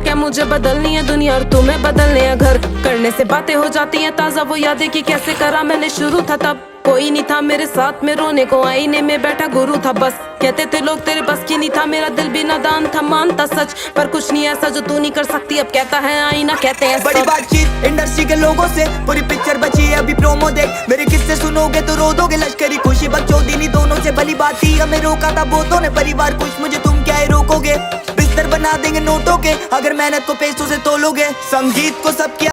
क्या मुझे बदलनी है दुनिया और तुम्हें बदलने हैं घर। करने से बातें हो जाती हैं ताजा, वो यादें कि कैसे करा मैंने शुरू था तब। कोई नहीं था मेरे साथ में रोने को, आईने में बैठा गुरु था बस। कहते थे लोग तेरे बस की नहीं था, मेरा दिल भी नादान था, मानता सच। पर कुछ नहीं ऐसा जो तू नहीं कर सकती, अब कहता है आईना कहते हैं बड़ी बातचीत इंडस्ट्री के लोगों से, पूरी पिक्चर बची है अभी प्रोमो देख। मेरे किस्से सुनोगे तो रो दोगे, लश्करी खुशी बकचोदी दोनों से भली बात थी। हमें रोका था बहुतों ने, परिवार कुछ मुझे तुम क्या रोकोगे। बिस्तर बना देंगे नोटों के, अगर मेहनत को पैसों से तोलोगे। संगीत को सब किया